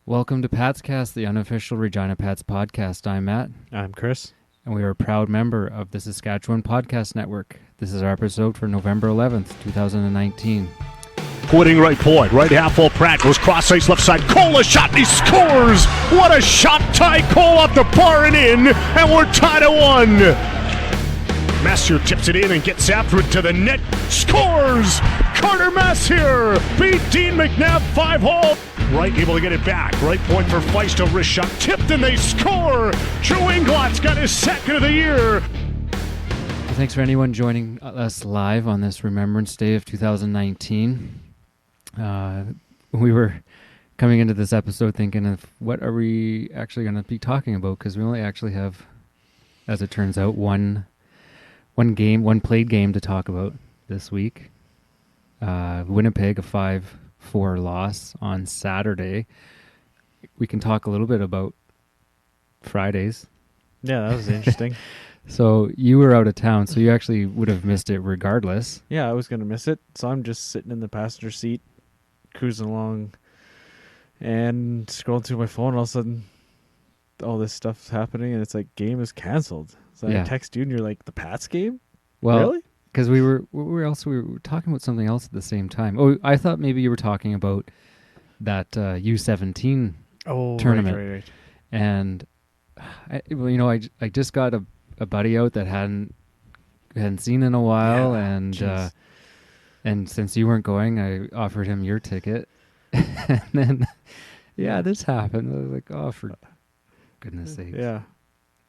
Welcome to Pat's Cast, the unofficial Regina Pats podcast. I'm Matt. I'm Chris. And we are a proud member of the Saskatchewan Podcast Network. This is our episode for November 11th, 2019. Quitting right point, right half full. Pratt goes cross ice left side. Cole a shot and he scores! What a shot! Ty Cole off the bar and in, and we're tied at 1. Messier tips it in and gets after it to the net. Scores! Carter Messier beat Dean McNabb 5-hole. Right, able to get it back. Right point for Feist, a wrist shot. Tipped and they score! Drew Inglott's got his second of the year. Thanks for anyone joining us live on this Remembrance Day of 2019. We were coming into this episode thinking of what are we actually going to be talking about, because we only actually have, as it turns out, one played game to talk about this week. Winnipeg, a 5-4 loss on Saturday. We can talk a little bit about Fridays. Yeah, that was interesting. So you were out of town, so you actually would have missed it regardless. Yeah, I was going to miss it. So I'm just sitting in the passenger seat, cruising along, and scrolling through my phone. All of a sudden, all this stuff's happening, and it's like, game is canceled. So I text you, and you're like, the Pats game? Well, really? Because we were talking about something else at the same time. Oh, I thought maybe you were talking about that U17 tournament. Right. And I just got a buddy out that hadn't seen in a while, and since you weren't going, I offered him your ticket. And then this happened. I was like, oh, for goodness sake. Yeah.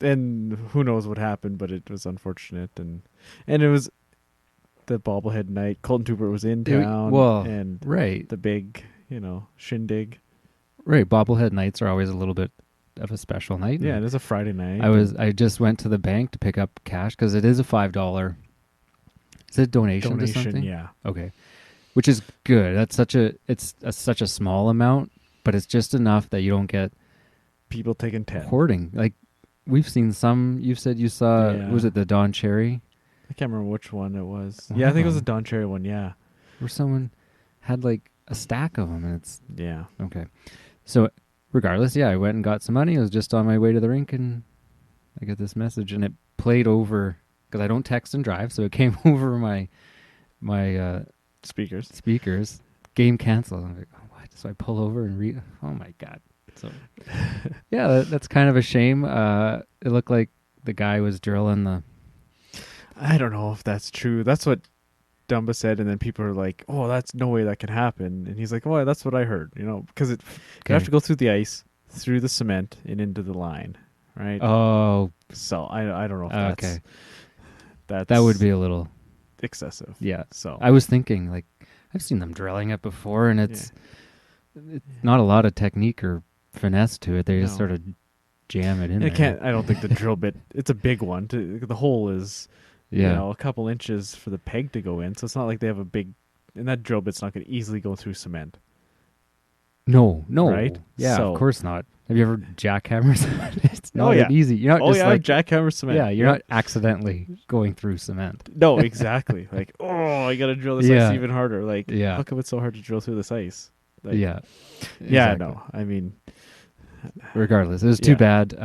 And who knows what happened, but it was unfortunate, and it was the bobblehead night. Colton Tupert was in town, and the big, shindig. Right, bobblehead nights are always a little bit of a special night. Yeah, it is a Friday night. I just went to the bank to pick up cash because it is a $5. Is it donation to something? Yeah. Okay, which is good. That's such a small amount, but it's just enough that you don't get people taking 10 hoarding. Like we've seen some. You said you saw. Was it the Don Cherry? I can't remember which one it was. Yeah, I think it was the Don Cherry one. Yeah, where someone had like a stack of them, and it's okay. So. Regardless, I went and got some money. I was just on my way to the rink, and I get this message, and it played over, because I don't text and drive, so it came over my speakers. Game canceled. I'm like, oh, what? So I pull over and read. Oh my god! So that's kind of a shame. It looked like the guy was drilling the. I don't know if that's true. That's what Dumba said, and then people are like, oh, that's no way that can happen. And he's like, oh, that's what I heard, because you have to go through the ice, through the cement, and into the line, right? Oh. So I don't know if that's that would be a little excessive. Yeah. So I was thinking, like, I've seen them drilling it before, and it's not a lot of technique or finesse to it. They just sort of jam it in there. I don't think the drill bit, it's a big one. The hole is... a couple inches for the peg to go in, so it's not like they have a big, and that drill bit's not going to easily go through cement. No, right? Yeah, of course not. Have you ever jackhammered cement? It's not easy. You're not jackhammer cement. Yeah, you're not accidentally going through cement. No, exactly. Like, I got to drill this ice even harder. Like, how come it's so hard to drill through this ice? Like, exactly. No. I mean, regardless, it was too bad.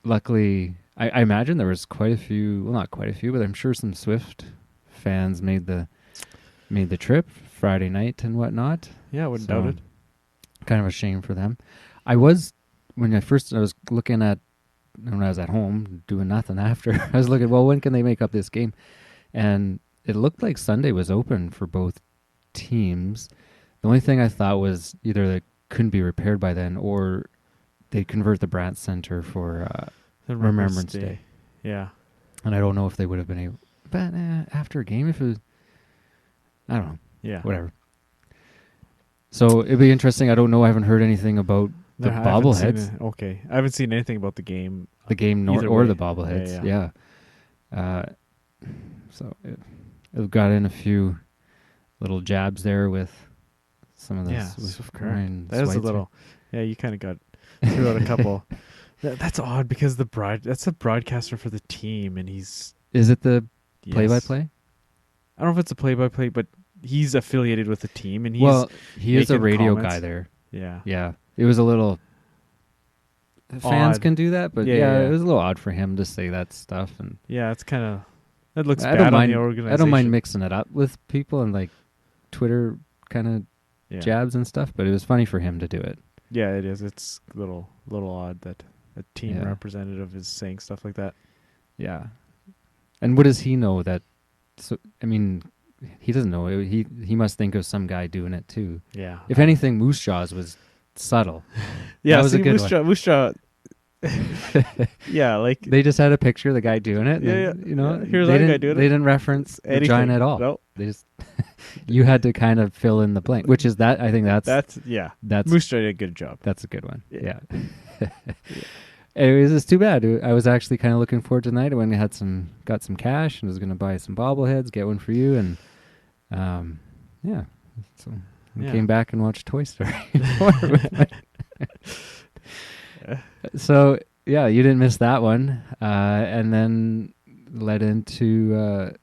Luckily. I imagine there was quite a few, well, not quite a few, but I'm sure some Swift fans made the trip Friday night and whatnot. Yeah, I wouldn't doubt it. Kind of a shame for them. I was looking at, when I was at home doing nothing after, I was looking, when can they make up this game? And it looked like Sunday was open for both teams. The only thing I thought was either they couldn't be repaired by then, or they'd convert the Brandt Center for... Remembrance Day. Yeah. And I don't know if they would have been able... But after a game, if it was... I don't know. Yeah. Whatever. So it'd be interesting. I don't know. I haven't heard anything about the bobbleheads. Okay. I haven't seen anything about the game. The game or the bobbleheads. Yeah. So it got in a few little jabs there with some of those. That was a little... Yeah, you kind of threw out a couple... That's odd because that's a broadcaster for the team, and he's... Is it the play-by-play? I don't know if it's a play-by-play, but he's affiliated with the team, and he is a radio guy there. Yeah, it was a little. Fans Odd. can do that, but Yeah. it was a little odd for him to say that stuff. And Yeah, it's kind of it looks I bad don't on mind. the organization. I don't mind mixing it up with people and like Twitter kind of jabs and stuff, but it was funny for him to do it. Yeah, it is. It's a little odd that a team Yeah. representative is saying stuff like that. Yeah, and what does he know that? So I mean, he doesn't know. He must think of some guy doing it too. Yeah. If anything, Moose Jaws was subtle. Yeah, that was a good one. Moose Jaw. Yeah, like They just had a picture of the guy doing it. Yeah, and, you know, yeah. Here's they our guy didn't- doing it. They didn't reference anything vagina at all. No, They just you had to kind of fill in the blank, which is that. I think that's Moose Jaw did a good job. that's a good one. Yeah. Yeah. Anyways, it's too bad. I was actually kind of looking forward to tonight when I got some cash and was going to buy some bobbleheads, get one for you, and yeah. So I came back and watched Toy Story 4 with my So yeah, you didn't miss that one, and then led into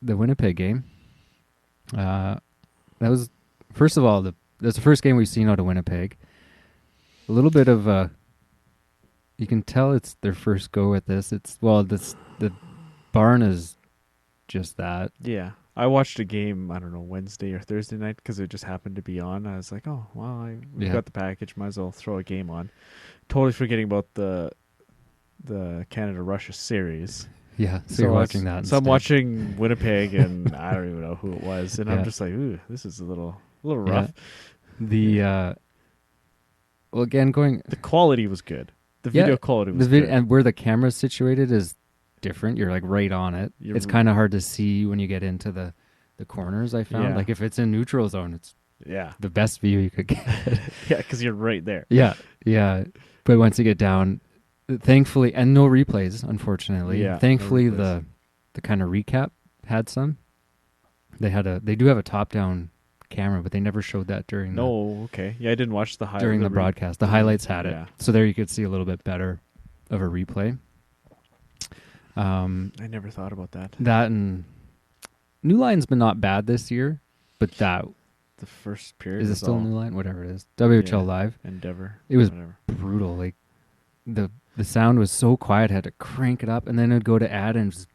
the Winnipeg game. That was first of all that's the first game we've seen out of Winnipeg. A little bit of you can tell it's their first go at this. The barn is just that. Yeah. I watched a game, I don't know, Wednesday or Thursday night because it just happened to be on. I was like, oh, well, we've got the package. Might as well throw a game on. Totally forgetting about the Canada-Russia series. Yeah, so you're watching that. So I'm watching Winnipeg, and I don't even know who it was. And Yeah. I'm just like, ooh, this is a little rough. The well, again, The quality was good. The video quality was good. And where the camera's situated is different. You're like right on it. It's kind of hard to see when you get into the corners. I found like if it's in neutral zone, it's the best view you could get. Yeah, because you're right there. Yeah. But once you get down, thankfully, and no replays, unfortunately. Yeah, Thankfully, no replays. the kind of recap had some. They do have a top down camera, but they never showed that during okay. Yeah, I didn't watch the during the broadcast. The highlights had it, Yeah. so there you could see a little bit better of a replay. I never thought about that. That and New Line's been not bad this year, but that The first period is it was still all New Line? Whatever it is, WHL Yeah. Live. Endeavor. It was whatever. brutal. Like the sound was so quiet, I had to crank it up, and then it'd go to ad and just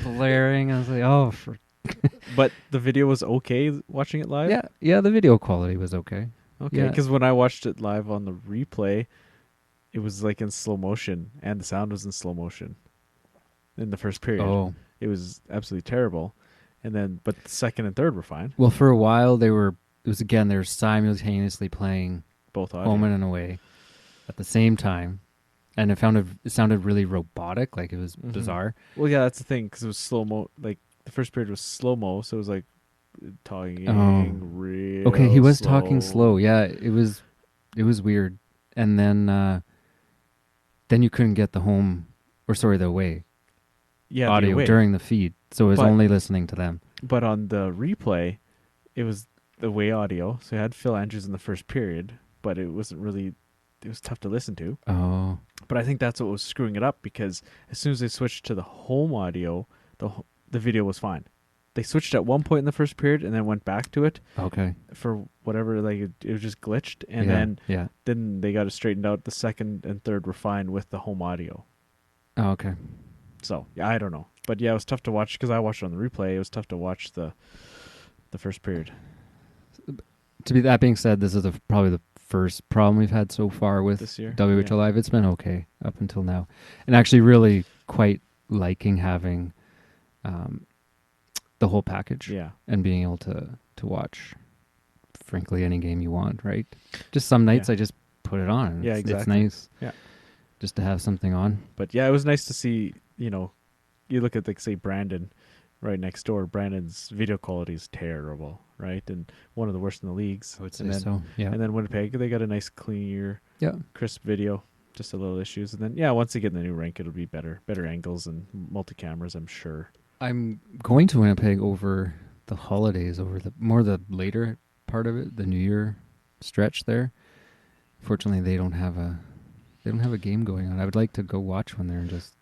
blaring. I was like, oh, But the video was okay watching it live? yeah. The video quality was okay. Okay, Yeah. because when I watched it live on the replay, it was like in slow motion, and the sound was in slow motion in the first period. Oh, It was absolutely terrible. And then, but the second and third were fine. well, for a while they were simultaneously playing Both audio. home and away at the same time, and it sounded really robotic, like it was Mhm. bizarre. Well, yeah, that's the thing, because it was slow mo. Like the first period was slow mo, so it was like talking real. Okay, he was talking slow. Yeah, it was weird, and then you couldn't get the away Yeah, the audio away. during the feed, so it was But- only listening to them. But on the replay, it was the away audio. So it had Phil Andrews in the first period, but it wasn't really. It was tough to listen to. Oh, But I think that's what was screwing it up, because as soon as they switched to the home audio, the video was fine. They switched at one point in the first period and then went back to it okay. for whatever, like it was just glitched, and then they got it straightened out. The second and third were fine with the home audio. Oh, okay. So yeah, I don't know, but yeah, it was tough to watch because I watched it on the replay. It was tough to watch the first period. That being said, this is probably the first problem we've had so far with This year? WHL Yeah. Live. It's been okay up until now, and actually really quite liking having the whole package. Yeah, And being able to watch, frankly, any game you want, right? Just some nights Yeah. I just put it on. And Yeah, it's exactly. nice. Yeah. Just to have something on. but yeah, it was nice to see. You look at, like, say Brandon right next door. Brandon's video quality is terrible, right? And one of the worst in the leagues. I would say and then, so. Yeah. And then Winnipeg, they got a nice, clear, crisp video. Just a little issues, and then once they get in the new rink, it'll be better angles and multi cameras, I'm sure. I'm going to Winnipeg over the holidays, over the later part of it, the New Year stretch there. Fortunately, they don't have a game going on. I would like to go watch one there and just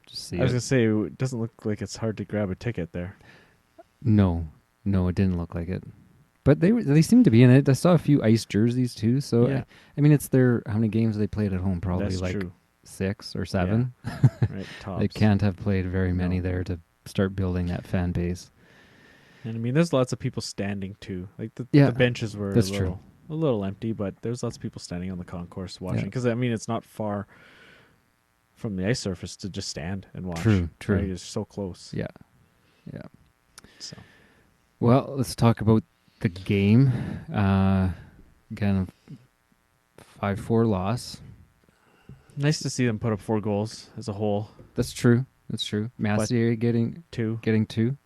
see I was it. gonna say, it doesn't look like it's hard to grab a ticket there. No, it didn't look like it. But they seem to be in it. I saw a few ice jerseys too. So Yeah. I mean, it's their how many games they played at home? Probably That's like true. 6 or 7. Right, tops. They can't have played very many No. there to start building that fan base. And I mean, there's lots of people standing too. Like the Yeah, benches were that's a little empty, but there's lots of people standing on the concourse watching. Yeah. Because I mean, it's not far from the ice surface to just stand and watch. True. Right? It's so close. Yeah. So Well, let's talk about the game. Again, 5-4 loss. nice to see them put up 4 goals as a whole. That's true. Massier getting 2. 2.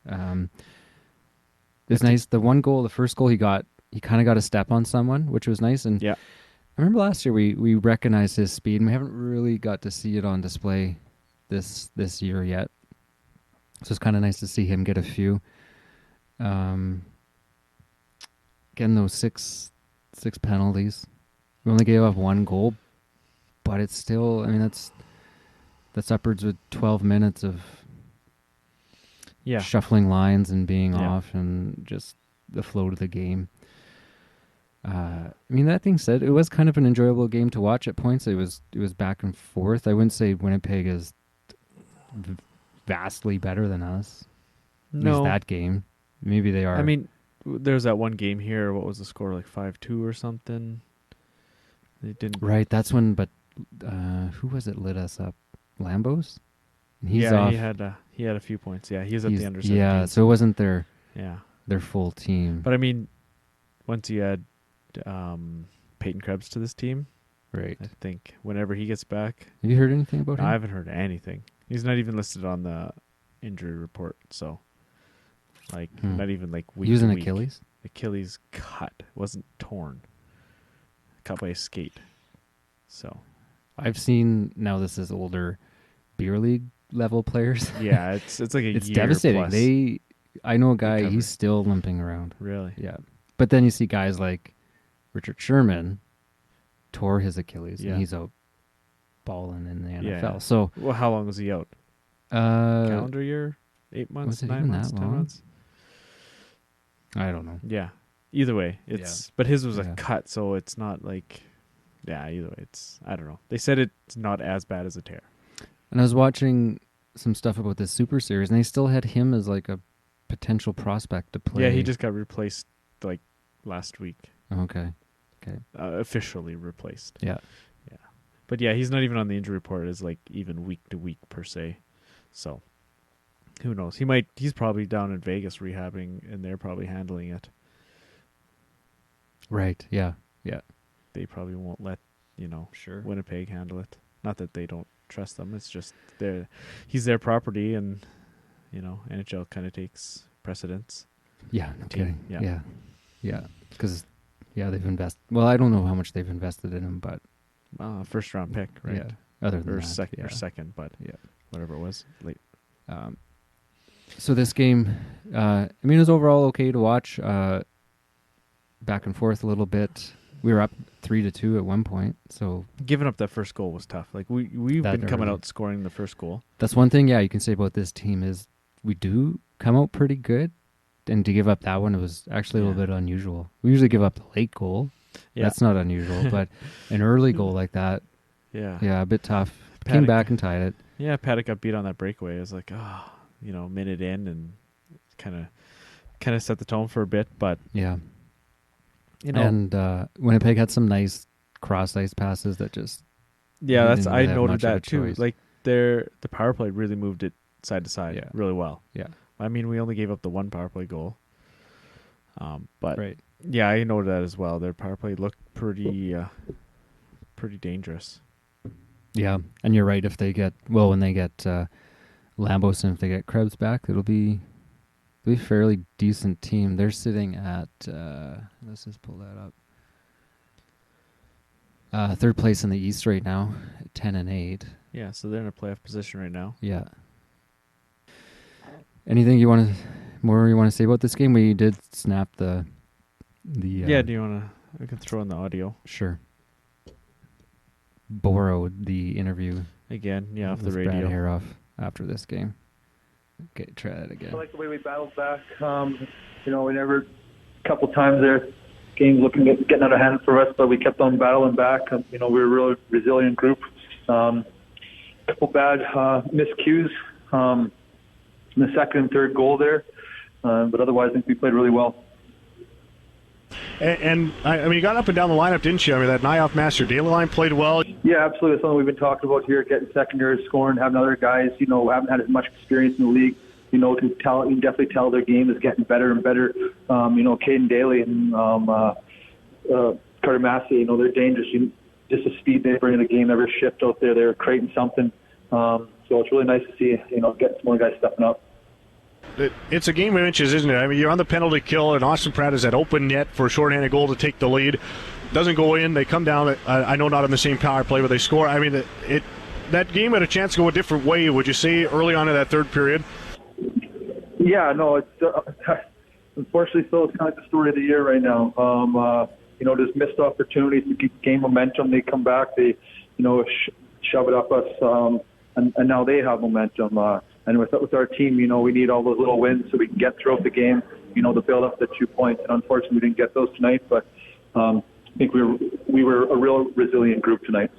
It's nice. The one goal, the first goal he got, he kind of got a step on someone, which was nice. And Yeah. I remember last year we recognized his speed, and we haven't really got to see it on display this year yet. So it's kind of nice to see him get a few. Getting those six penalties. We only gave up 1 goal, but it's still. I mean, that's upwards of 12 minutes of Yeah. shuffling lines and being Yeah. off, and just the flow of the game. I mean, that being said, it was kind of an enjoyable game to watch at points. It was back and forth. I wouldn't say Winnipeg is vastly better than us. At least No. that game. Maybe they are. I mean, there's that one game here. What was the score? Like 5-2 or something? They didn't. right, that's when, but who was it lit us up? Lambos? And he's off. he had a few points. Yeah, he's at the under 17. Yeah, so it wasn't their Yeah. full team. But I mean, once you add Peyton Krebs to this team, right. I think whenever he gets back, Have you heard anything about him? I haven't heard anything. He's not even listed on the injury report. So, like, not even like week He was to an week. Achilles? Achilles cut, wasn't torn. Cut by a skate. So I've seen, now this is older beer league level players. yeah, it's like a It's year devastating. plus. I know a guy, recovery. he's still limping around. Really. Yeah. But then you see guys like Richard Sherman tore his Achilles, Yeah. and he's out balling in the NFL. Yeah. So Well, how long was he out? Calendar year? 8 months? was it 9 even months? that 10 long? months? I don't know. Yeah. Either way, it's but his was Yeah. a cut, so it's not like either way, it's I don't know. They said it's not as bad as a tear. And I was watching some stuff about this Super Series, and they still had him as like a potential prospect to play. Yeah, he just got replaced like last week. Okay. Officially replaced. Yeah. Yeah. But yeah, he's not even on the injury report as like even week to week per se. So who knows? He's probably down in Vegas rehabbing, and they're probably handling it. Right. Yeah. They probably won't let, Sure. Winnipeg handle it. Not that they don't trust them. It's just he's their property, and NHL kind of takes precedence. Yeah. No Team, kidding. yeah. Yeah. Because they've invested. Well, I don't know how much they've invested in him, but First round pick, right? yeah. Other than Or that, second, yeah. or second, but Yeah. whatever it was, late. So this game, I mean, it was overall okay to watch. Back and forth a little bit. We were up 3-2 at one point, so Giving up that first goal was tough. Like we've That been coming early. out scoring the first goal. that's one thing. Yeah, you can say about this team is we do come out pretty good, and to give up that one, it was actually a little bit unusual. We usually give up the late goal. Yeah, That's not unusual, but an early goal like that, yeah. a bit tough. Paddock. Came back and tied it. Yeah, Paddock got beat on that breakaway. It was like, minute in, and kind of set the tone for a bit. But Yeah. And Winnipeg had some nice cross ice passes that just yeah, they that's didn't I really have noted much of a that too. choice. Like the power play really moved it side to side Yeah. really well. Yeah. I mean, we only gave up the one power play goal. But right. yeah, I noted that as well. Their power play looked pretty dangerous. Yeah, and you're right. If they get when they get Lambos, and if they get Krebs back, it'll be a fairly decent team. They're sitting at let's just pull that up. Third place in the East right now, 10-8. Yeah, so they're in a playoff position right now. Yeah. Anything you want to say about this game? We did snap the. Yeah, do you want to? We can throw in the audio Sure. Borrowed the interview again. Yeah, off the with Brad radio. Haroff after this game. Okay, try that again. I like the way we battled back. We never couple times there, games getting out of hand for us, but we kept on battling back. We were a real resilient group. Couple bad miscues in the second and third goal there, but otherwise I think we played really well. And you got up and down the lineup, didn't you? I mean, that Nyhoff Master Daly line played well. Yeah, absolutely. That's something we've been talking about here, getting secondary scoring, having other guys, haven't had as much experience in the league. You can definitely tell their game is getting better and better. Caden Daly and Carter Massey, they're dangerous. Just the speed they bring in the game, never shift out there. They're creating something. So it's really nice to see, get some more guys stepping up. It's a game of inches, isn't it? I mean, you're on the penalty kill, and Austin Pratt is at open net for a shorthanded goal to take the lead. Doesn't go in. They come down. I know not on the same power play, but they score. I mean, that game had a chance to go a different way, would you say, early on in that third period? Yeah, no, it's unfortunately so. It's kind of the story of the year right now. There's missed opportunities to gain momentum. They come back, they, shove it up us, and now they have momentum. And with our team, we need all those little wins so we can get throughout the game, to build up the 2 points. And unfortunately, we didn't get those tonight, but I think we were a real resilient group tonight.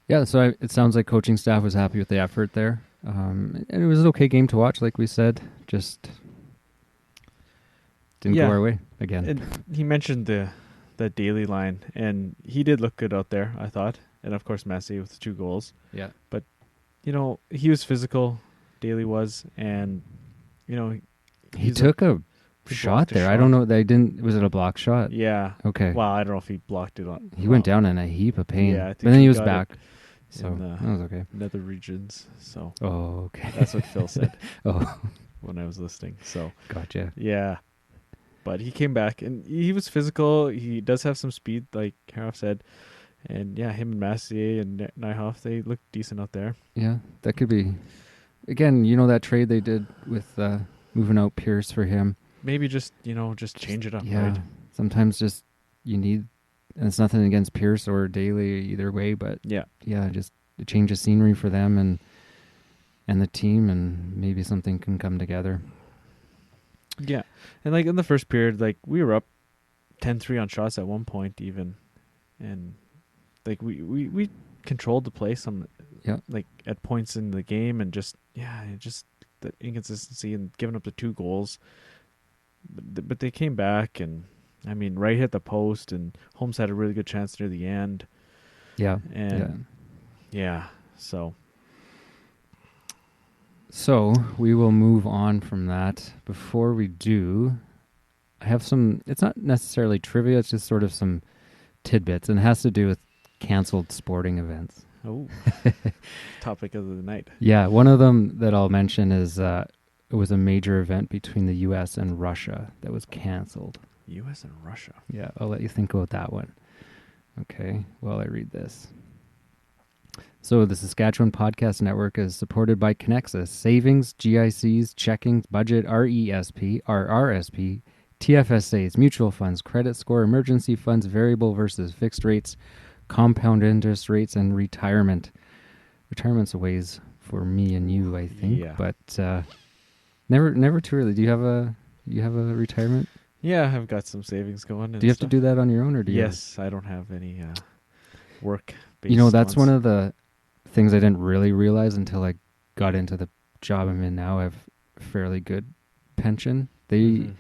Yeah, so it sounds like coaching staff was happy with the effort there. And it was an okay game to watch, like we said. Just didn't go our way again. And he mentioned the Daly line, and he did look good out there, I thought. And, of course, Massey with 2 goals. Yeah. But, he was physical, Daly was, and, he took a shot there. I don't know. Was it a block shot? Yeah. Okay. Well, I don't know if he blocked it on. He went down in a heap of pain. Yeah, I think but then he was got back. So that was okay. Nether regions. So. Oh, okay. That's what Phil said. Oh. When I was listening. So. Gotcha. Yeah. But he came back, and he was physical. He does have some speed, like Haroff said. And, yeah, him and Massey and Nyhoff, they look decent out there. Yeah, that could be. Again, that trade they did with moving out Pierce for him. Maybe just change it up, yeah, right? Sometimes just you need, and it's nothing against Pierce or Daly either way, but yeah, just a change of scenery for them and the team, and maybe something can come together. Yeah, and like in the first period, like we were up 10-3 on shots at one point even, and like we controlled the play like at points in the game, and just the inconsistency and giving up the 2 goals. But they came back, and I mean, Wright hit the post, and Holmes had a really good chance near the end. Yeah, and So we will move on from that. Before we do, I have some. It's not necessarily trivia; it's just sort of some tidbits, and it has to do with canceled sporting events. Oh, topic of the night. Yeah, one of them that I'll mention is it was a major event between the U.S. and Russia that was canceled. U.S. and Russia. Yeah, I'll let you think about that one. Okay, while I read this. So the Saskatchewan Podcast Network is supported by Connexus, Savings, GICs, Checking, Budget, RESP, RRSP, TFSAs, mutual funds, credit score, emergency funds, variable versus fixed rates, compound interest rates, and retirement. Retirement's a ways for me and you, I think. Yeah. But never too early. Do you have a retirement? Yeah, I've got some savings going. Do you have to do that on your own, or do you? Yes, I don't have any work. That's one of the things I didn't really realize until I got into the job I'm in now. I have a fairly good pension. They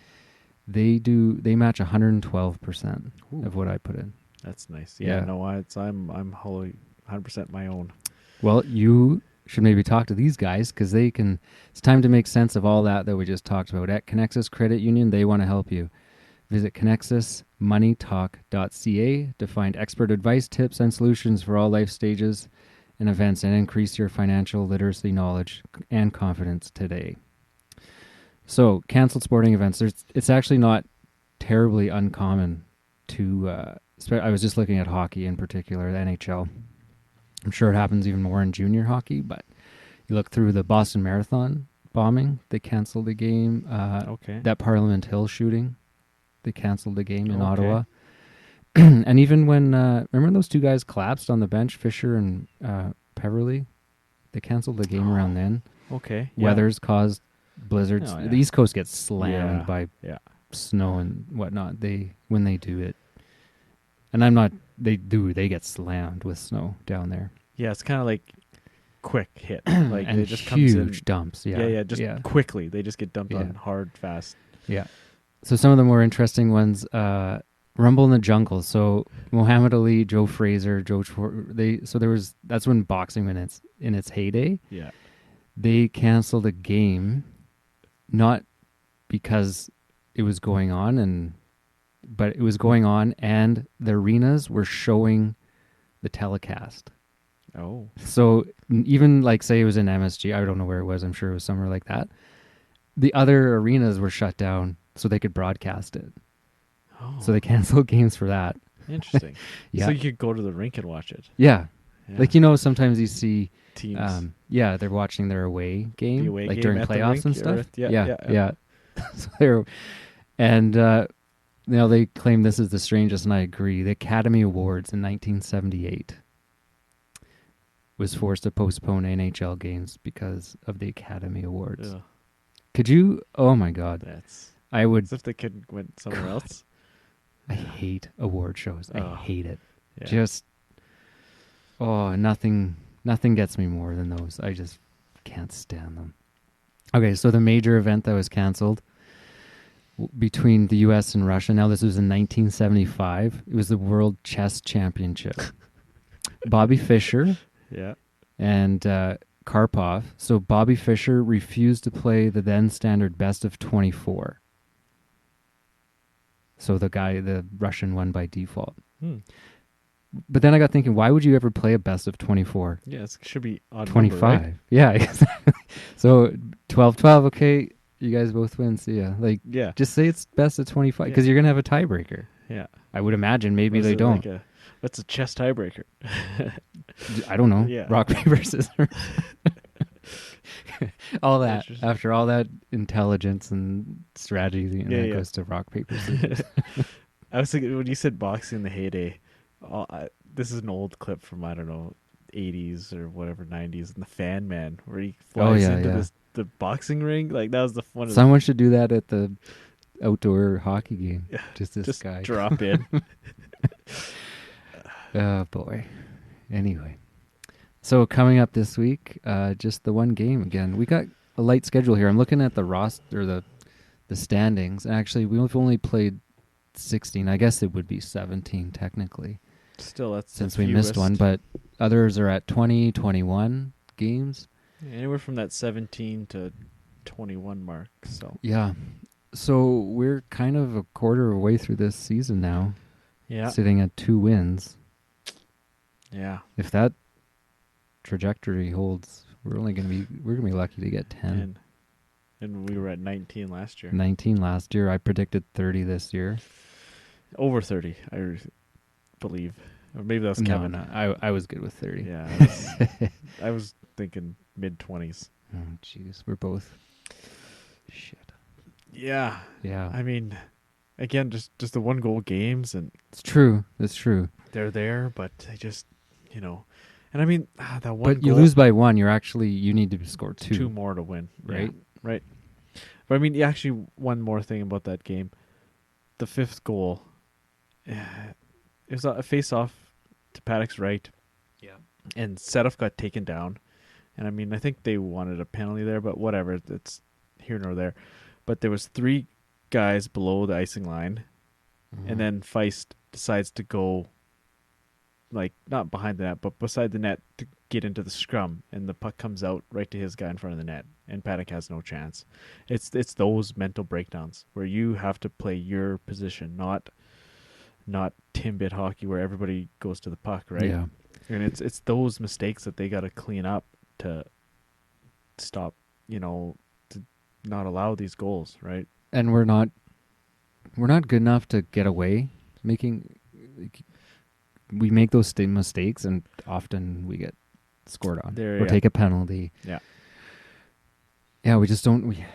match 112% of what I put in. That's nice. Yeah. No, I'm wholly 100% my own. Well, you should maybe talk to these guys because it's time to make sense of all that we just talked about. At Connexus Credit Union, they want to help you. Visit connexusmoneytalk.ca to find expert advice, tips, and solutions for all life stages and events, and increase your financial literacy knowledge and confidence today. So, canceled sporting events. It's actually not terribly uncommon to... I was just looking at hockey in particular, the NHL. I'm sure it happens even more in junior hockey, but you look through the Boston Marathon bombing, they canceled the game. That Parliament Hill shooting, they canceled the game in Ottawa. And even when, remember those 2 guys collapsed on the bench, Fisher and Peverly? They canceled the game around then. Okay. Weathers caused blizzards. Oh, yeah. The East Coast gets slammed Yeah. by Yeah. snow and whatnot. When they do it, and they get slammed with snow down there. Yeah, it's kind of like quick hit. Like and it just comes in. huge dumps. Yeah, Yeah, just quickly. They just get dumped on hard, fast. Yeah. So some of the more interesting ones, Rumble in the Jungle. So Muhammad Ali, Joe Frazier, that's when boxing in its heyday. Yeah. They canceled a game, not because it was going on, but it was going on, and the arenas were showing the telecast. Oh. So even like say it was in MSG, I don't know where it was. I'm sure it was somewhere like that. The other arenas were shut down so they could broadcast it. Oh. So they canceled games for that. Interesting. Yeah. So you could go to the rink and watch it. Yeah. Yeah. Like, sometimes you see Teams. they're watching their away game, The away like game during at the playoffs rink, and stuff. yeah. So they're, and they claim this is the strangest, and I agree. The Academy Awards in 1978 was forced to postpone NHL games because of the Academy Awards. Ugh, Could you? Oh my God! that's I would. as if they could went somewhere else. I hate award shows. I Oh, hate it. Yeah. Just nothing gets me more than those. I just can't stand them. Okay, so the major event that was canceled between the U.S. and Russia. Now this was in 1975. It was the World Chess Championship. Bobby Fischer Yeah. and Karpov. So Bobby Fischer refused to play the then standard best of 24. So the Russian won by default. But then I got thinking, why would you ever play a best of 24? Yeah, it should be odd 25. number, right? Yeah, exactly. So 12-12, okay, you guys both win. See ya. Like, Yeah. just say it's best of 25 because you're going to have a tiebreaker. Yeah. I would imagine. Maybe Was they it don't. like what's a chess tiebreaker? I don't know. Yeah. Rock, paper, scissors. all that. Interesting. After all that intelligence and strategy, and then it goes to rock, paper, scissors. I was thinking when you said boxing in the heyday, this is an old clip from, I don't know, 80s or whatever, 90s, and the Fan Man, where he flies into the boxing ring. Like, that was the fun. Someone should do that at the outdoor hockey game. Yeah, Just this just guy. drop in. Oh, boy. Anyway. So coming up this week, just the one game again. We got a light schedule here. I'm looking at the roster, the standings. Actually, we've only played 16. I guess it would be 17 technically. Still, that's since the we missed one, but others are at 20, 21 games. Anywhere from that 17 to 21 mark. So Yeah. So we're kind of a quarter of the way through this season now. yeah, Sitting at 2 wins. yeah. If that trajectory holds, we're gonna be lucky to get 10. And we were at 19 last year. 19 last year. I predicted 30 this year. Over 30, I believe. Or maybe that was Kevin. No, I was good with 30. Yeah, I was thinking mid-20s. Oh, jeez. We're both. Shit. Yeah. Yeah. I mean, again, just the one goal games, and It's true. It's true. they're there, but they just, and I mean, that one But you goal, lose by 1. You need to score 2. 2 more to win, Right? Yeah, right. But I mean, actually, one more thing about that game. The 5th goal, it was a face-off to Paddock's right. Yeah. And Sedov got taken down. And I mean, I think they wanted a penalty there, but whatever. It's here nor there. But there was 3 guys below the icing line. Mm-hmm. And then Feist decides to go, like, not behind the net, but beside the net to get into the scrum. And the puck comes out right to his guy in front of the net. And Paddock has no chance. It's those mental breakdowns where you have to play your position, not Timbit hockey where everybody goes to the puck, right? Yeah. And it's those mistakes that they got to clean up to stop, to not allow these goals, right? And we're not good enough to get away making. We make those mistakes, and often we get scored on or take a penalty. Yeah. Yeah, we just don't. We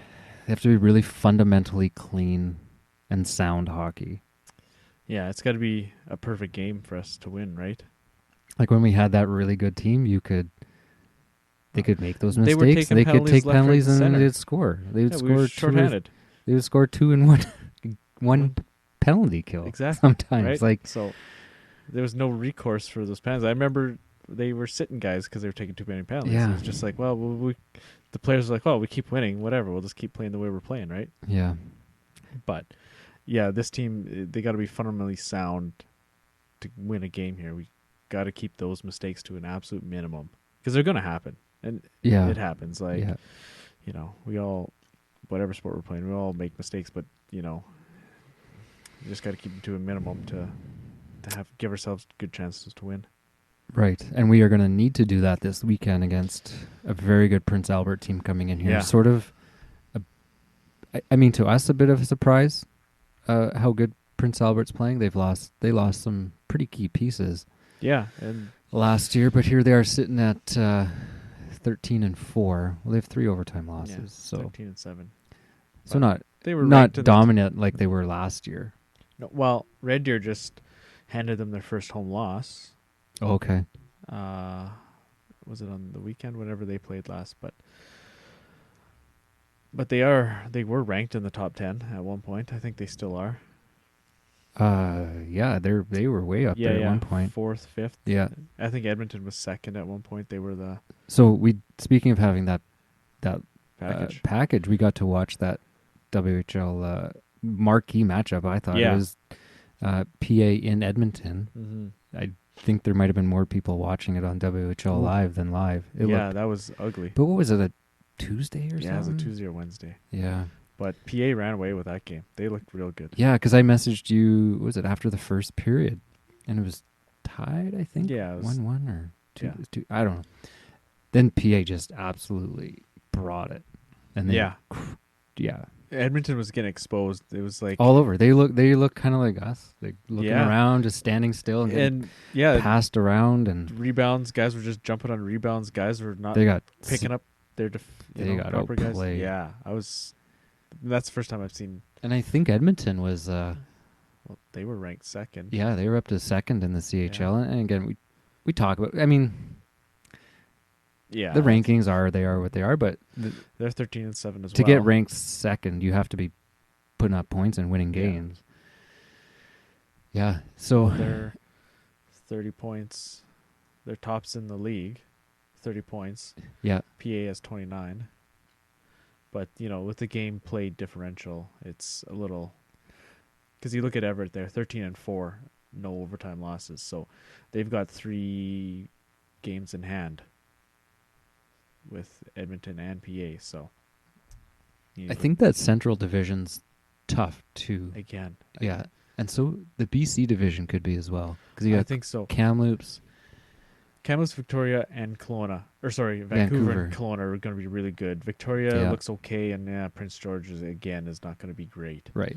have to be really fundamentally clean and sound hockey. Yeah, it's got to be a perfect game for us to win, right? Like when we had that really good team, They could make those They were mistakes. taking They could penalties take left, right, penalties and and center. they'd score. They would Yeah, we score were shorthanded. They would score 2 and 1 penalty kill. Exactly. Sometimes, Right? like So there was no recourse for those penalties. I remember they were sitting guys because they were taking too many penalties. Yeah. It was just like, well, the players were like, well, we keep winning, whatever. We'll just keep playing the way we're playing, right? yeah, But yeah, this team, they got to be fundamentally sound to win a game here. We got to keep those mistakes to an absolute minimum because they're going to happen, and yeah, it happens. Like yeah. you know, we all, whatever sport we're playing, we all make mistakes, but you know, you just got to keep them to a minimum to give ourselves good chances to win. Right, and we are going to need to do that this weekend against a very good Prince Albert team coming in here. Yeah. Sort of, I mean, to us, a bit of a surprise how good Prince Albert's playing. They lost some pretty key pieces Yeah, and last year, but here they are sitting at 13-4. Well, they have 3 overtime losses, yeah, so 13-7. so not They were not ranked in the dominant like they were last year. No, well, Red Deer just handed them their first home loss. Oh, okay, Was it on the weekend? Whenever they played last, but they were ranked in the top 10 at one point. I think they still are. yeah, they were way up there at one point. 4th, 5th. Yeah. I think Edmonton was second at one point. They were the So speaking of having that package. package, we got to watch that WHL marquee matchup. I thought Yeah. it was PA in Edmonton. Mm-hmm. I think there might have been more people watching it on WHL Ooh. live than live. Yeah, that was ugly. But what was it, a Tuesday or something? Yeah, it was a Tuesday or Wednesday. Yeah. But PA ran away with that game. They looked real good. Yeah, because I messaged you, what was it, after the first period? And it was tied, I think? Yeah, it was 1-1 or 2, yeah. 2. I don't know. Then PA just absolutely brought it. And they, Yeah. Yeah. Edmonton was getting exposed. It was like All over. They look kind of like us. Like looking Yeah. around, just standing still and getting and yeah, passed around. And rebounds. Guys were just jumping on rebounds. Guys were not they got picking up their they got proper guys. outplayed. Yeah, that's the first time I've seen. And I think Edmonton was, Well, they were ranked second. yeah, they were up to second in the CHL. And again, we talk about, I mean, Yeah, the rankings they are what they are, but they're 13-7 as to well. get ranked second, you have to be putting up points and winning Yeah. games. Yeah. So They're 30 points. They're tops in the league, 30 points. yeah, PA has 29. But, with the game played differential, it's a little... Because you look at Everett, they're 13-4, no overtime losses. So they've got 3 games in hand with Edmonton and PA. So I think that Central Division's tough too. again, Yeah, and so the BC division could be as well because you I got think so. Kamloops. Kamloops, Victoria, and Kelowna. Vancouver Vancouver. and Kelowna are going to be really good. Victoria Yeah. looks okay, and Prince George is not going to be great. Right.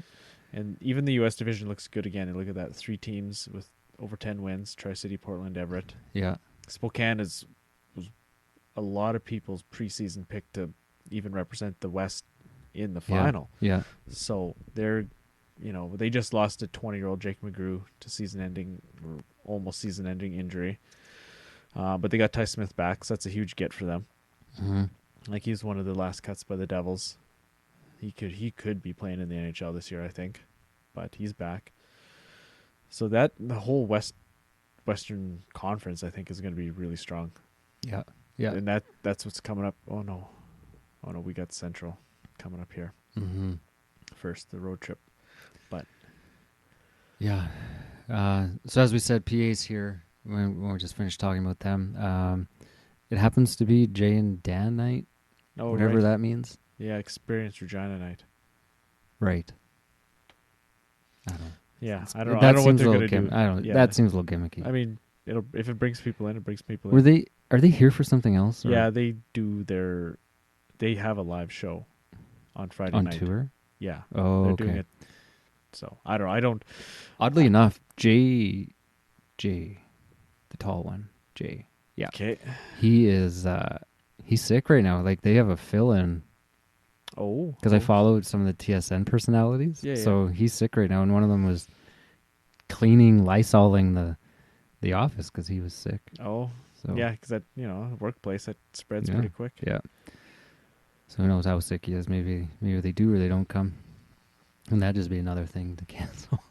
And even the U.S. division looks good again. And look at that, 3 teams with over 10 wins: Tri-City, Portland, Everett. Yeah. Spokane was a lot of people's preseason pick to even represent the West in the final. Yeah. So they're, they just lost a 20-year-old Jake McGrew to season-ending or almost season-ending injury. But they got Ty Smith back, so that's a huge get for them. Mm-hmm. Like, he's one of the last cuts by the Devils. He could be playing in the NHL this year, I think, but he's back. So that the whole Western Conference, I think, is going to be really strong. Yeah. Yeah. And that's what's coming up. Oh no, we got Central coming up here Mm-hmm. first, the road trip. But Yeah. So as we said, PA's here. When we just finished talking about them, it happens to be Jay and Dan night, whatever right. that means. Yeah, Experience Regina night. Right. I don't know. Yeah, It's- I don't know. that I don't know what seems they're a going little to do. I don't. Yeah. That seems a little gimmicky. I mean, if it brings people in, it brings people Are in. they here for something else? Or Yeah, they have a live show on Friday on night. tour. Yeah. Oh, They're okay. doing it. So I don't. Oddly enough, Jay, the tall one, Jay. Yeah, Okay. he is. He's sick right now. Like they have a fill-in Oh. because I followed some of the TSN personalities. Yeah, So he's sick right now, and one of them was cleaning, Lysoling the office because he was sick. Oh, So Yeah, because that workplace that spreads Yeah. pretty quick. yeah. So who knows how sick he is? Maybe they do or they don't come, and that'd just be another thing to cancel.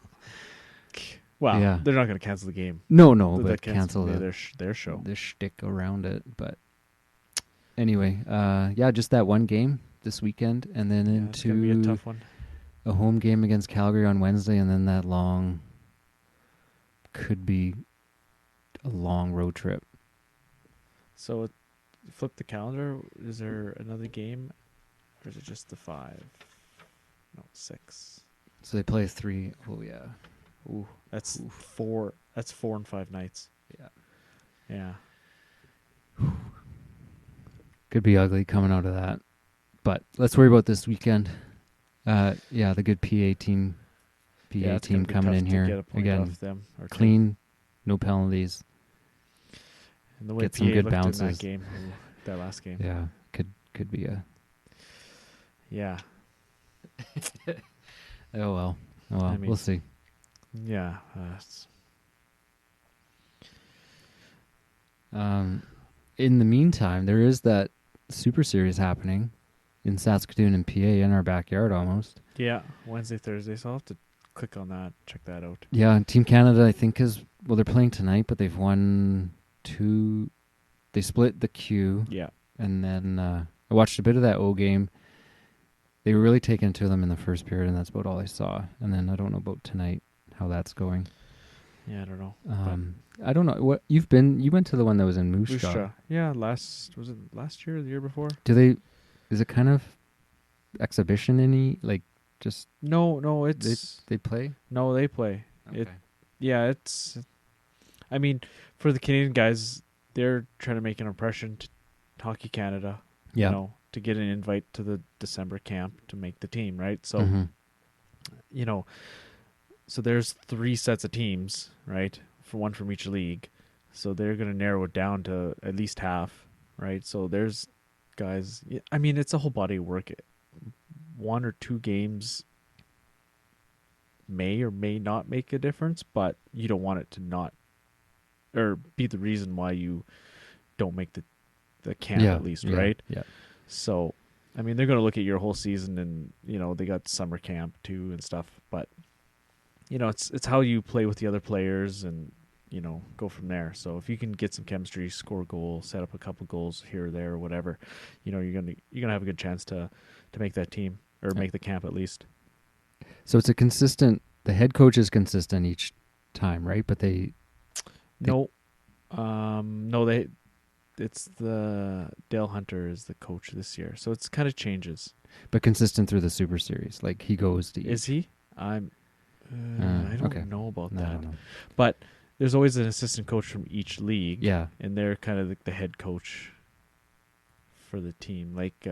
Well, Yeah. they're not going to cancel the game. No, They'll but cancel their show. the shtick around it. But anyway, just that one game this weekend, and then Yeah, it's going to be a into tough one. a home game against Calgary on Wednesday, and then that could be a long road trip. So flip the calendar. Is there another game, or is it just the 5? No, 6. So they play 3. Oh yeah. Ooh. That's 4. That's 4 and 5 nights. Yeah. Yeah. Could be ugly coming out of that. But let's worry about this weekend. The good PA team It's gonna be coming tough in to here get a point again. off them or two. Clean, no penalties. And the way get PA some good looked in bounces. that game, that last game. Yeah, could be a. Yeah. Oh well. I mean, we'll see. Yeah. In the meantime, there is that Super Series happening in Saskatoon and PA in our backyard almost. Yeah. Wednesday, Thursday. So I'll have to click on that, check that out. Yeah, Team Canada, I think, they're playing tonight, but they've won 2. They split the Q. Yeah. And then I watched a bit of that O game. They were really taken to them in the first period, and that's about all I saw. And then I don't know about tonight, how that's going. Yeah, I don't know. I don't know. What you went to the one that was in Moose Jaw. Jaw. Yeah, was it last year or the year before? Is it kind of exhibition-y? Like, just... No, it's... They play? No, they play. Okay. It's... I mean, for the Canadian guys, they're trying to make an impression to Hockey Canada. Yeah. To get an invite to the December camp to make the team, right? So, Mhm. So there's 3 sets of teams, right? For one from each league. So they're going to narrow it down to at least half, right? So there's guys... I mean, it's a whole body of work. 1 or 2 games may or may not make a difference, but you don't want it to not... or be the reason why you don't make the camp at least, right? Yeah. So, I mean, they're going to look at your whole season, and they got summer camp too and stuff. But it's how you play with the other players, and go from there. So if you can get some chemistry, score a goal, set up a couple goals here or there or whatever, you're gonna have a good chance to make that team or make the camp at least. So it's a consistent. The head coach is consistent each time, right? But it's the Dale Hunter is the coach this year, so it's kind of changes. But consistent through the Super Series, like he goes to. Is he? I don't know about that. I don't know. But there's always an assistant coach from each league. Yeah, and they're kind of the head coach for the team. Like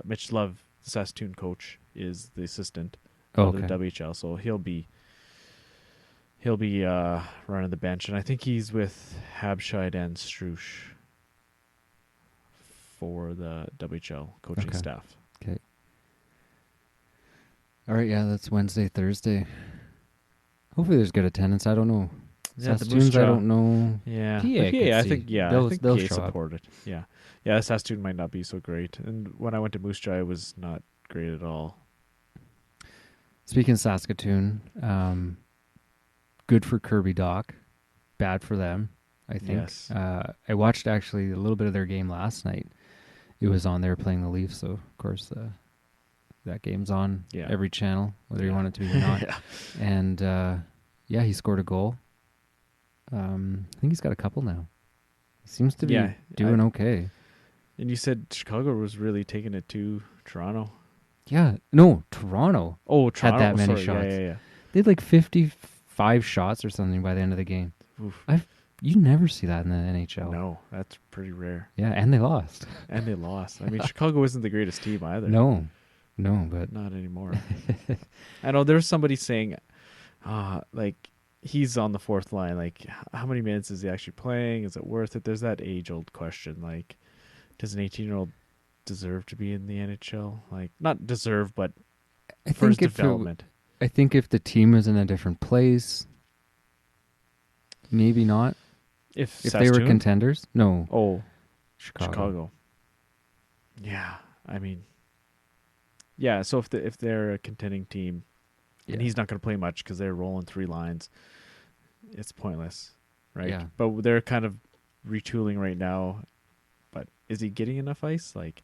Mitch Love, the Saskatoon coach, is the assistant of the WHL, so he'll be running the bench, and I think he's with Habscheid and Strush for the WHL coaching staff. Okay. All right, yeah, that's Wednesday, Thursday. Hopefully there's good attendance. I don't know. Yeah, Saskatoons, I don't know. Yeah, PA, I think they'll PA show up. support it. Yeah, Saskatoon might not be so great. And when I went to Moose Jaw, it was not great at all. Speaking of Saskatoon, good for Kirby Doc, bad for them, I think. Yes. I watched actually a little bit of their game last night. It was on there playing the Leafs, so of course that game's on every channel, whether you want it to be or not. Yeah. And he scored a goal. I think he's got a couple now. He seems to be doing okay. And you said Chicago was really taking it to Toronto. Yeah, no, Toronto. Oh, Toronto had that many sorry. shots. Yeah. They had like 55 shots or something by the end of the game. Oof. You never see that in the NHL. No, that's pretty rare. Yeah, and they lost. I mean, Chicago isn't the greatest team either. No, but not anymore. I know there was somebody saying, like he's on the fourth line. Like, how many minutes is he actually playing? Is it worth it? There's that age-old question. Like, does an 18-year-old deserve to be in the NHL? Like, not deserve, but for his development. I think if the team is in a different place, maybe not. If they were contenders? No. Oh, Chicago. Yeah, I mean, yeah. So if they're a contending team, and he's not going to play much because they're rolling 3 lines, it's pointless, right? Yeah. But they're kind of retooling right now. But is he getting enough ice? Like,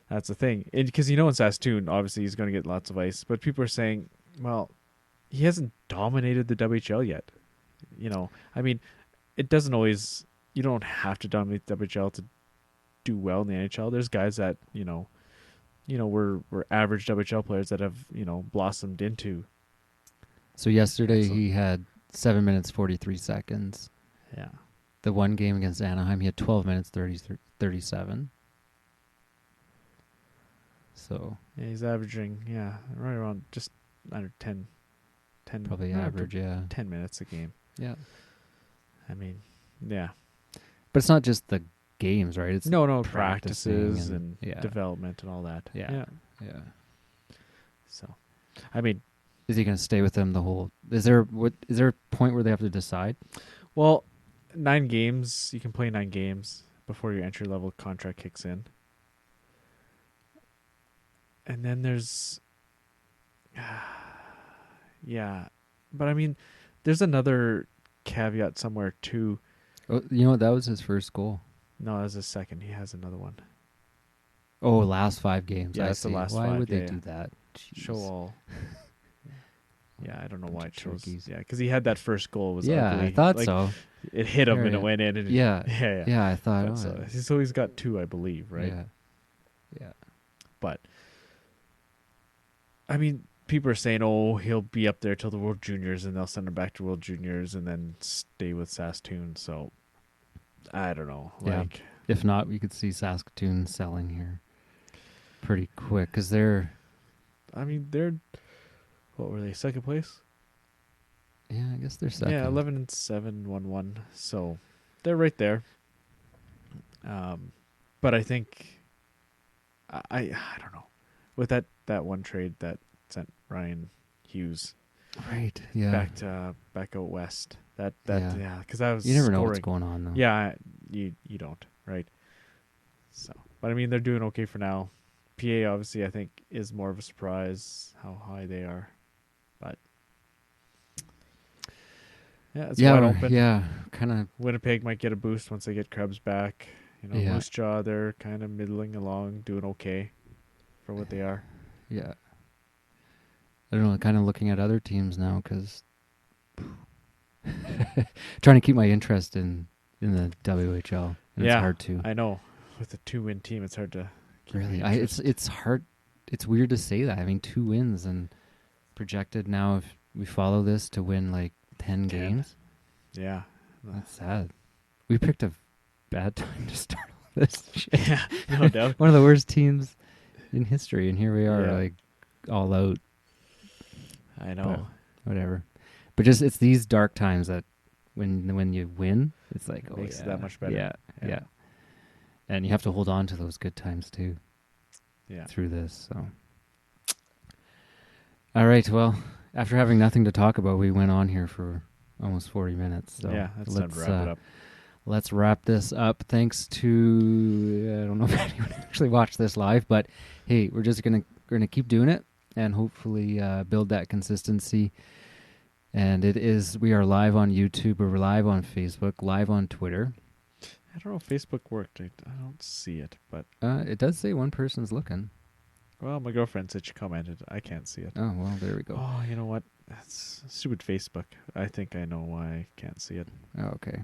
that's the thing. Because in Saskatoon, obviously he's going to get lots of ice. But people are saying, well, he hasn't dominated the WHL yet. I mean, it doesn't always. You don't have to dominate the WHL to do well in the NHL. There's guys that were average WHL players that have blossomed into. So yesterday he had 7 minutes 43 seconds. Yeah. The one game against Anaheim, he had 12 minutes 37. So yeah, he's averaging right around just under 10 probably average, 10 minutes a game. Yeah. I mean, yeah. But it's not just the games, right? It's no practices and yeah. development and all that. Yeah. So, I mean, is he going to stay with them the whole? Is there a point where they have to decide? Well, 9 games. You can play 9 games before your entry level contract kicks in, and then there's, yeah. But I mean, there's another caveat somewhere too. Oh, you know what? That was his first goal. No, that was his second. He has another one. Oh, last 5 games. Yeah, I that's see. the last Why 5. would they do that? Jeez. Show all. Yeah, I don't know why it chose. Turkeys. Yeah, because he had that first goal. Was Yeah, ugly. I thought Like, so. It hit him There and you- it went in. And Yeah. yeah. I thought. But, so he's got 2, I believe, right? Yeah. But I mean, people are saying, "Oh, he'll be up there till the World Juniors, and they'll send him back to World Juniors, and then stay with Saskatoon." So I don't know. Yeah. Like, If not, we could see Saskatoon selling here pretty quick because they're. I mean, they're what were they? Second place? Yeah, I guess they're second. Yeah, 11-7, 1-1. So they're right there. But I think I don't know. With that one trade that sent Ryan Hughes Right. Yeah. back out west. That Yeah. yeah, because I was You never know what's scoring. going on though. Yeah, you don't, right? So, but I mean, they're doing okay for now. PA obviously, I think, is more of a surprise how high they are, but yeah, it's wide open. Yeah, kind of. Winnipeg might get a boost once they get Krebs back. Yeah. Moose Jaw, they're kind of middling along, doing okay for what they are. Yeah. I don't know. Kind of looking at other teams now because trying to keep my interest in the WHL. And Yeah, it's hard to. I know. With a 2-win team, it's hard to keep Really, your interest. it's hard. It's weird to say that. I mean, 2 wins and projected now if we follow this to win like 10 games. Yeah. That's sad. We picked a bad time to start all this shit. Yeah, no doubt. One of the worst teams in history, and here we are, Yeah. like all out. I know. But whatever. But just it's these dark times that when you win, it's like It makes it that much better. Yeah, Yeah. yeah. And you have to hold on to those good times too Yeah. through this. So, all right. Well, after having nothing to talk about, we went on here for almost 40 minutes. So Yeah, that's time to wrap it up. Let's wrap this up. Thanks to I don't know if anyone actually watched this live, but hey, we're just gonna keep doing it and hopefully build that consistency. And we are live on YouTube, we're live on Facebook, live on Twitter. I don't know if Facebook worked. I don't see it, but It does say one person's looking. well, my girlfriend said she commented. I can't see it. Oh well, there we go. Oh, you know what? That's stupid Facebook. I think I know why I can't see it. Oh, okay.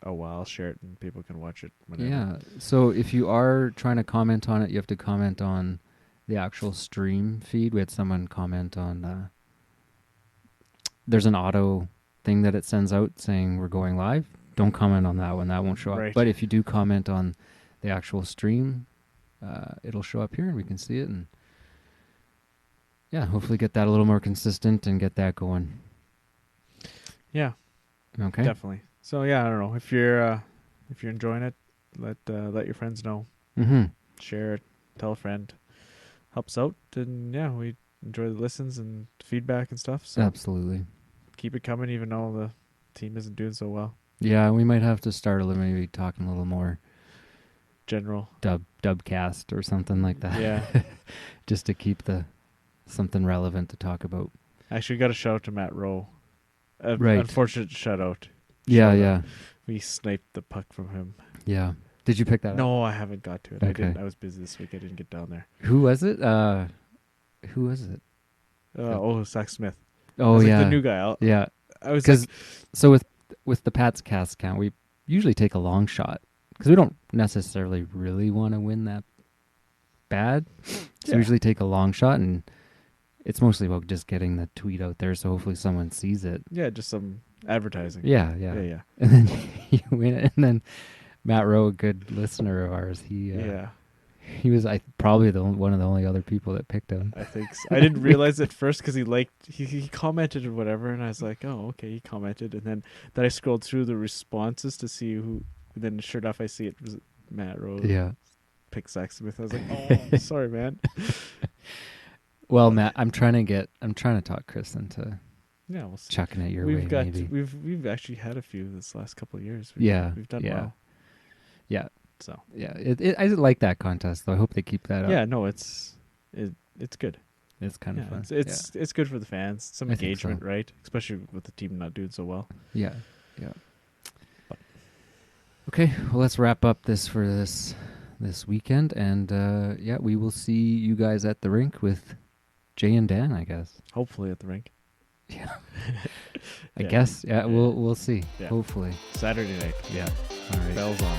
Oh well, I'll share it and people can watch it whenever. Yeah. So if you are trying to comment on it, you have to comment on the actual stream feed. We had someone comment on. There's an auto thing that it sends out saying we're going live. Don't comment on that one. That won't show up. Right. But if you do comment on the actual stream, it'll show up here and we can see it. And yeah, hopefully get that a little more consistent and get that going. Yeah, Okay. definitely. So yeah, I don't know if you're enjoying it, let your friends know. Mm-hmm. Share it, tell a friend, helps out, and yeah, we enjoy the listens and feedback and stuff. So Absolutely. keep it coming, even though the team isn't doing so well. Yeah, we might have to start maybe talking a little more General. dubcast or something like that. Yeah. Just to keep something relevant to talk about. Actually, got a shout out to Matt Rowe. Right. Unfortunate shout out. Yeah, Shout out. yeah, We sniped the puck from him. yeah. Did you pick that up? No, I haven't got to it. Okay. I was busy this week. I didn't get down there. Who was it? Who was it? Zach Smith. Oh, I was yeah. like the new guy. Yeah. I was Because like, so with the Pats cast count, we usually take a long shot because we don't necessarily really want to win that bad. So Yeah. we usually take a long shot, and it's mostly about just getting the tweet out there. So hopefully someone sees it. yeah, just some advertising. Yeah. Yeah. And then you win it. And then Matt Rowe, a good listener of ours, Yeah. he was probably one of the only other people that picked him. I think so. I didn't realize at first because he commented or whatever, and I was like, oh, okay, he commented, and then I scrolled through the responses to see who. And then sure enough, I see it was Matt Rowe. Yeah. Picked Zach Smith. I was like, oh, sorry, man. Well, Matt, I'm trying to talk Chris into Yeah, we'll see. chucking it your way. Maybe. We've actually had a few this last couple of years. Yeah, we've done yeah. well. Yeah. So Yeah, I like that contest though. I hope they keep that up. yeah, no, it's good. It's kind of Yeah, fun. it's good for the fans. Some I think engagement, so. right? Especially with the team not doing so well. Yeah. Okay, well, let's wrap up this weekend, and we will see you guys at the rink with Jay and Dan, I guess. Hopefully at the rink. Yeah. I Yeah. guess. Yeah, we'll see. Yeah. Hopefully. Saturday night. Yeah. All right. Bells on.